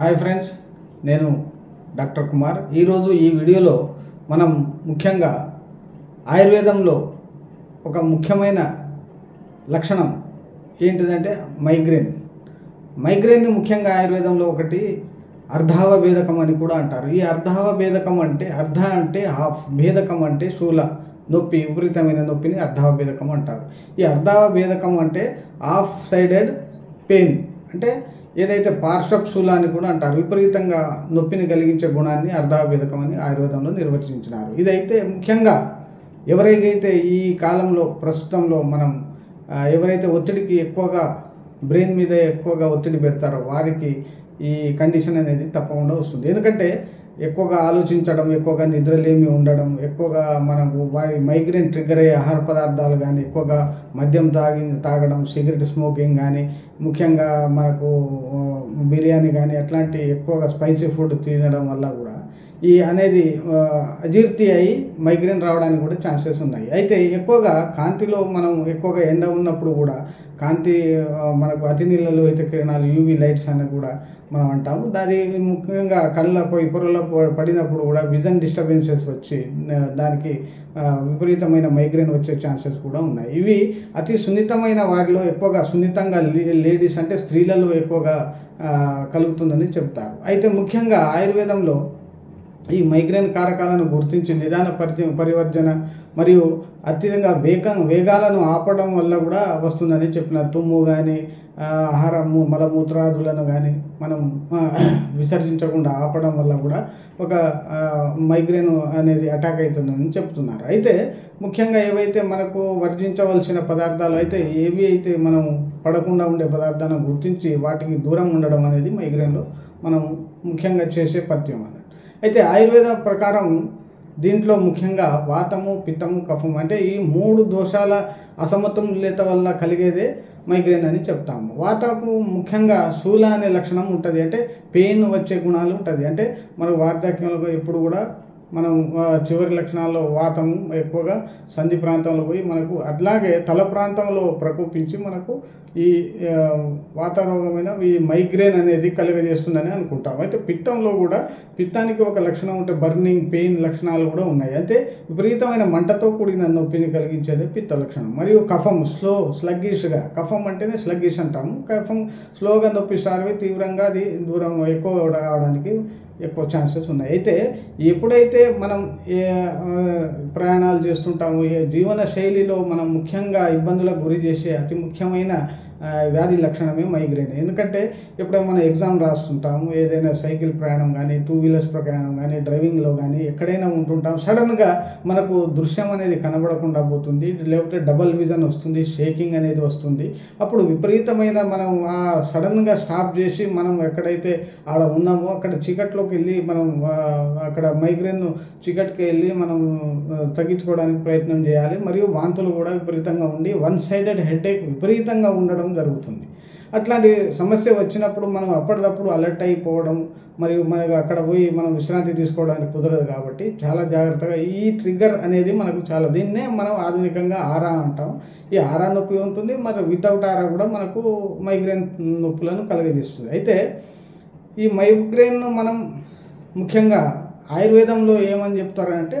Hi friends, నేను doctor Kumar. ఈరోజు ఈ వీడియోలో మనం ముఖ్యంగా ఆయుర్వేదంలో ఒక ముఖ్యమైన లక్షణం ఏంటిదంటే మైగ్రేన్ని ముఖ్యంగా ఆయుర్వేదంలో ఒకటి అర్ధావ భేదకం అని కూడా అంటారు. ఈ అర్ధావ భేదకం అంటే అర్ధ అంటే హాఫ్, భేదకం అంటే శూల నొప్పి, విపరీతమైన నొప్పిని అర్ధావ భేదకం అంటారు. ఈ అర్ధావ భేదకం అంటే హాఫ్ సైడెడ్ పెయిన్ అంటే ఏదైతే పార్శ్వశూల అని కూడా అంటారు. విపరీతంగా నొప్పిని కలిగించే గుణాన్ని అర్ధాభేదకం అని ఆయుర్వేదంలో నిర్వచించినారు. ఇదైతే ముఖ్యంగా ఎవరైతే ఈ కాలంలో ప్రస్తుతంలో మనం ఎవరైతే ఒత్తిడికి ఎక్కువగా బ్రెయిన్ మీద ఎక్కువగా ఒత్తిడి పెడతారో వారికి ఈ కండిషన్ అనేది తప్పకుండా వస్తుంది. ఎందుకంటే ఎక్కువగా ఆలోచించడం, ఎక్కువగా నిద్రలేమి ఉండడం, ఎక్కువగా మనకు వారి మైగ్రేన్ ట్రిగ్గర్ అయ్యే ఆహార పదార్థాలు కానీ, ఎక్కువగా మద్యం తాగడం, సిగరెట్ స్మోకింగ్ కానీ, ముఖ్యంగా మనకు బిర్యానీ కానీ అట్లాంటి ఎక్కువగా స్పైసీ ఫుడ్ తినడం వల్ల కూడా ఈ అనేది అజీర్తి అయి మైగ్రేన్ రావడానికి కూడా ఛాన్సెస్ ఉన్నాయి. అయితే ఎక్కువగా కాంతిలో మనం ఎక్కువగా ఎండ ఉన్నప్పుడు కూడా కాంతి మనకు అతి నీళ్ళలోహిత కిరణాలు యూవీ లైట్స్ అని కూడా మనం అంటాము. దాని ముఖ్యంగా కళ్ళ పొరలో పడినప్పుడు కూడా విజన్ డిస్టర్బెన్సెస్ వచ్చి దానికి విపరీతమైన మైగ్రేన్ వచ్చే ఛాన్సెస్ కూడా ఉన్నాయి. ఇవి అతి సున్నితమైన వారిలో ఎక్కువగా సున్నితంగా లేడీస్ అంటే స్త్రీలలో ఎక్కువగా కలుగుతుందని చెప్తారు. అయితే ముఖ్యంగా ఆయుర్వేదంలో ఈ మైగ్రేన్ కారకాలను గుర్తించి నిదాన పరివర్జన మరియు అత్యధికంగా వేగాలను ఆపడం వల్ల కూడా వస్తుందని చెప్పిన తుమ్ము కానీ ఆహారము మలమూత్రాదులను కానీ మనం విసర్జించకుండా ఆపడం వల్ల కూడా ఒక మైగ్రేన్ అనేది అటాక్ అవుతుందని చెప్తున్నారు. అయితే ముఖ్యంగా ఏవైతే మనకు వర్జించవలసిన పదార్థాలు అయితే ఏవి అయితే మనం పడకుండా ఉండే పదార్థాలను గుర్తించి వాటికి దూరం ఉండడం అనేది మైగ్రేన్లో మనం ముఖ్యంగా చేసే పథ్యం అన్నట్టు. అయితే ఆయుర్వేద ప్రకారం దీంట్లో ముఖ్యంగా వాతము, పిత్తము, కఫము అంటే ఈ మూడు దోషాల అసమతుల్యత వల్ల కలిగేదే మైగ్రేన్ అని చెప్తాము. వాతకు ముఖ్యంగా శూల అనే లక్షణం ఉంటుంది, అంటే పెయిన్ వచ్చే గుణాలు ఉంటుంది. అంటే మనకు వార్ధక్యంలో ఎప్పుడు కూడా మనం చివరి లక్షణాల్లో వాతము ఎక్కువగా సంధి ప్రాంతంలో పోయి మనకు అట్లాగే తల ప్రాంతంలో ప్రకోపించి మనకు ఈ వాతారోగమైన ఈ మైగ్రేన్ అనేది కలుగజేస్తుందని అనుకుంటాం. అయితే పిత్తంలో కూడా పిత్తానికి ఒక లక్షణం ఉంటే బర్నింగ్ పెయిన్ లక్షణాలు కూడా ఉన్నాయి. అయితే విపరీతమైన మంటతో కూడిన నొప్పిని కలిగించేది పిత్త లక్షణం. మరియు కఫం స్లగ్గిష్గా, కఫం అంటేనే స్లగ్గిష్ అంటాము. కఫం స్లోగా నొప్పి స్టార్ట్ అయి తీవ్రంగా అది దూరం ఎక్కువ రావడానికి ఎక్కువ ఛాన్సెస్ ఉన్నాయి. అయితే ఎప్పుడైతే మనం ప్రయాణాలు చేస్తుంటామో జీవన శైలిలో మనం ముఖ్యంగా ఇబ్బందులకు గురి చేసే అతి ముఖ్యమైన వ్యాధి లక్షణమే మైగ్రేన్. ఎందుకంటే ఎప్పుడైనా మనం ఎగ్జామ్ రాస్తుంటాము, ఏదైనా సైకిల్ ప్రయాణం కానీ, 2 వీలర్స్ ప్రయాణం కానీ, డ్రైవింగ్లో కానీ ఎక్కడైనా ఉంటుంటాం, సడన్గా మనకు దృశ్యం అనేది కనబడకుండా పోతుంది, లేకపోతే డబల్ విజన్ వస్తుంది, షేకింగ్ అనేది వస్తుంది. అప్పుడు విపరీతమైన మనం సడన్గా స్టాప్ చేసి మనం ఎక్కడైతే ఆడ ఉన్నామో అక్కడ చీకట్లోకి వెళ్ళి మనం అక్కడ మైగ్రేన్ చీకటికి వెళ్ళి మనం తగ్గించుకోవడానికి ప్రయత్నం చేయాలి. మరియు వాంతులు కూడా విపరీతంగా ఉండి వన్ సైడెడ్ హెడేక్ విపరీతంగా ఉండడం జరుగుతుంది. అట్లాంటి సమస్య వచ్చినప్పుడు మనం అప్పటికప్పుడు అలర్ట్ అయిపోవడం మరియు మనకు అక్కడ పోయి మనం విశ్రాంతి తీసుకోవడానికి కుదరదు. కాబట్టి చాలా జాగ్రత్తగా ఈ ట్రిగ్గర్ అనేది మనకు చాలా, దీన్నే మనం ఆధునికంగా ఆరా అంటాం. ఈ ఆరా నొప్పి ఉంటుంది, మరి వితౌట్ ఆరా కూడా మనకు మైగ్రేన్ నొప్పులను కలుగజేస్తుంది. అయితే ఈ మైగ్రేన్ను మనం ముఖ్యంగా ఆయుర్వేదంలో ఏమని చెప్తారంటే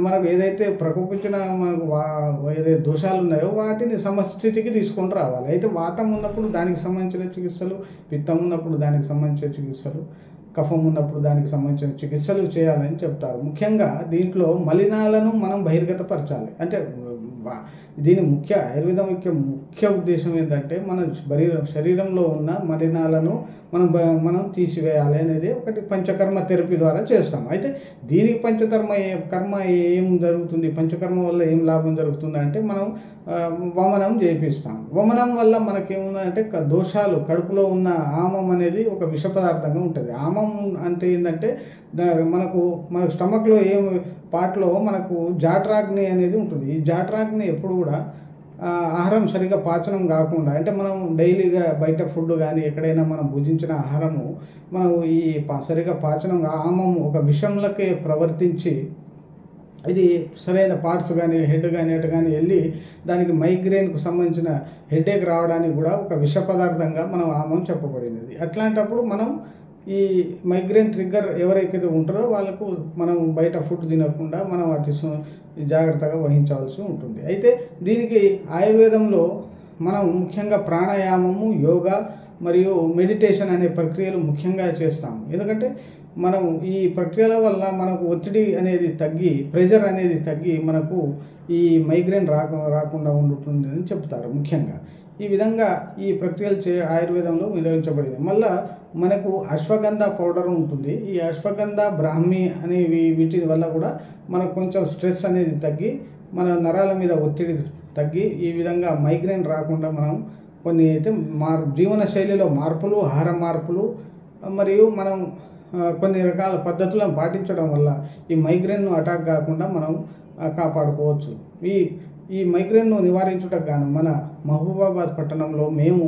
మనకు ఏదైతే ప్రకోపించిన మనకు ఏదైతే దోషాలు ఉన్నాయో వాటిని సమస్థితికి తీసుకొని రావాలి. అయితే వాతం ఉన్నప్పుడు దానికి సంబంధించిన చికిత్సలు, పిత్తం ఉన్నప్పుడు దానికి సంబంధించిన చికిత్సలు, కఫం ఉన్నప్పుడు దానికి సంబంధించిన చికిత్సలు చేయాలని చెప్తారు. ముఖ్యంగా దీంట్లో మలినాలను మనం బహిర్గతపరచాలి. అంటే దీని ఆయుర్వేదం యొక్క ముఖ్య ఉద్దేశం ఏంటంటే మన శరీరంలో ఉన్న మలినాలను మనం తీసివేయాలి అనేది ఒకటి పంచకర్మ థెరపీ ద్వారా చేస్తాం. అయితే దీనికి కర్మ ఏం జరుగుతుంది, పంచకర్మ వల్ల ఏం లాభం జరుగుతుంది అంటే మనం వమనం చేపిస్తాం. వమనం వల్ల మనకేముందంటే దోషాలు, కడుపులో ఉన్న ఆమం అనేది ఒక విష పదార్థంగా ఉంటుంది. ఆమం అంటే ఏంటంటే మన స్టమక్లో పార్ట్లో మనకు జాఠరాగ్ని అనేది ఉంటుంది. ఈ జాఠరాగ్ని ఎప్పుడు కూడా ఆహారం సరిగా పాచనం కాకుండా, అంటే మనం డైలీగా బయట ఫుడ్ కానీ ఎక్కడైనా మనం భుజించిన ఆహారము మనం ఈ సరిగా పాచనం ఆమం ఒక విషంలకే ప్రవర్తించి ఇది సరైన పార్ట్స్ కానీ హెడ్ కానీ అటు కానీ వెళ్ళి దానికి మైగ్రేన్కు సంబంధించిన హెడేక్ రావడానికి కూడా ఒక విష పదార్థంగా మనం ఆమం చెప్పబడినది. అట్లాంటప్పుడు మనం ఈ మైగ్రేన్ ట్రిగ్గర్ ఎవరైతే ఉంటారో వాళ్ళకు మనం బయట ఫుడ్ తినకుండా మనం అతి జాగ్రత్తగా వహించవలసి ఉంటుంది. అయితే దీనికి ఆయుర్వేదంలో మనం ముఖ్యంగా ప్రాణాయామము, యోగా మరియు మెడిటేషన్ అనే ప్రక్రియలు ముఖ్యంగా చేస్తాం. ఎందుకంటే మనం ఈ ప్రక్రియల వల్ల మనకు ఒత్తిడి అనేది తగ్గి, ప్రెషర్ అనేది తగ్గి మనకు ఈ మైగ్రేన్ రాకుండా ఉంటుందని చెప్తారు. ముఖ్యంగా ఈ విధంగా ఈ ప్రక్రియలు ఆయుర్వేదంలో నిర్వహించబడింది. మళ్ళా మనకు అశ్వగంధ పౌడర్ ఉంటుంది. ఈ అశ్వగంధ, బ్రాహ్మి అనేవి వీటి వల్ల కూడా మనకు కొంచెం స్ట్రెస్ అనేది తగ్గి మన నరాల మీద ఒత్తిడి తగ్గి ఈ విధంగా మైగ్రేన్ రాకుండా మనం కొన్ని అయితే జీవన శైలిలో మార్పులు, ఆహార మార్పులు మరియు మనం కొన్ని రకాల పద్ధతులను పాటించడం వల్ల ఈ మైగ్రేన్ను అటాక్ కాకుండా మనం కాపాడుకోవచ్చు. ఈ మైగ్రేన్ను నివారించుటకు గాను మన మహబూబాబాద్ పట్టణంలో మేము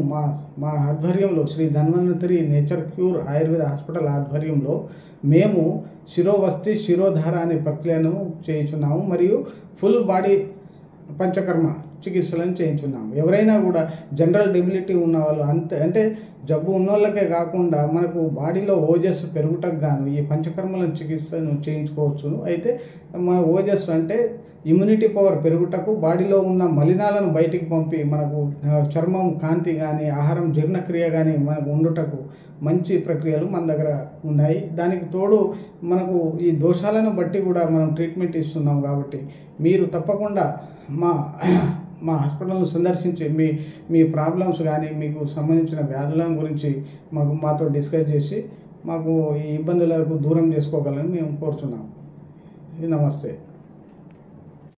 మా ఆధ్వర్యంలో Shri Dhanvantari nature cure Ayurveda hospital ఆధ్వర్యంలో మేము శిరోవస్తి, శిరోధార అనే ప్రక్రియను చేయించున్నాము మరియు ఫుల్ బాడీ పంచకర్మ చికిత్సలను చేయించున్నాము. ఎవరైనా కూడా జనరల్ డెబిలిటీ ఉన్న వాళ్ళు అంటే జబ్బు ఉన్నోళ్ళకే కాకుండా మనకు బాడీలో ఓజస్ పెరుగుటకు గాను ఈ పంచకర్మల చికిత్సను చేయించుకోవచ్చు. అయితే మన ఓజస్ అంటే ఇమ్యూనిటీ పవర్ పెరుగుటకు, బాడీలో ఉన్న మలినాలను బయటికి పంపి మనకు చర్మం కాంతి కానీ, ఆహారం జీర్ణక్రియ కానీ మనకు ఉండుటకు మంచి ప్రక్రియలు మన దగ్గర ఉన్నాయి. దానికి తోడు మనకు ఈ దోషాలను బట్టి కూడా మనం ట్రీట్మెంట్ ఇస్తున్నాం. కాబట్టి మీరు తప్పకుండా మా హాస్పిటల్ను సందర్శించి మీ ప్రాబ్లమ్స్ కానీ మీకు సంబంధించిన వ్యాధుల గురించి మాతో డిస్కస్ చేసి మాకు ఈ ఇబ్బందులకు దూరం చేసుకోగలని మేము కోరుతున్నాము. నమస్తే.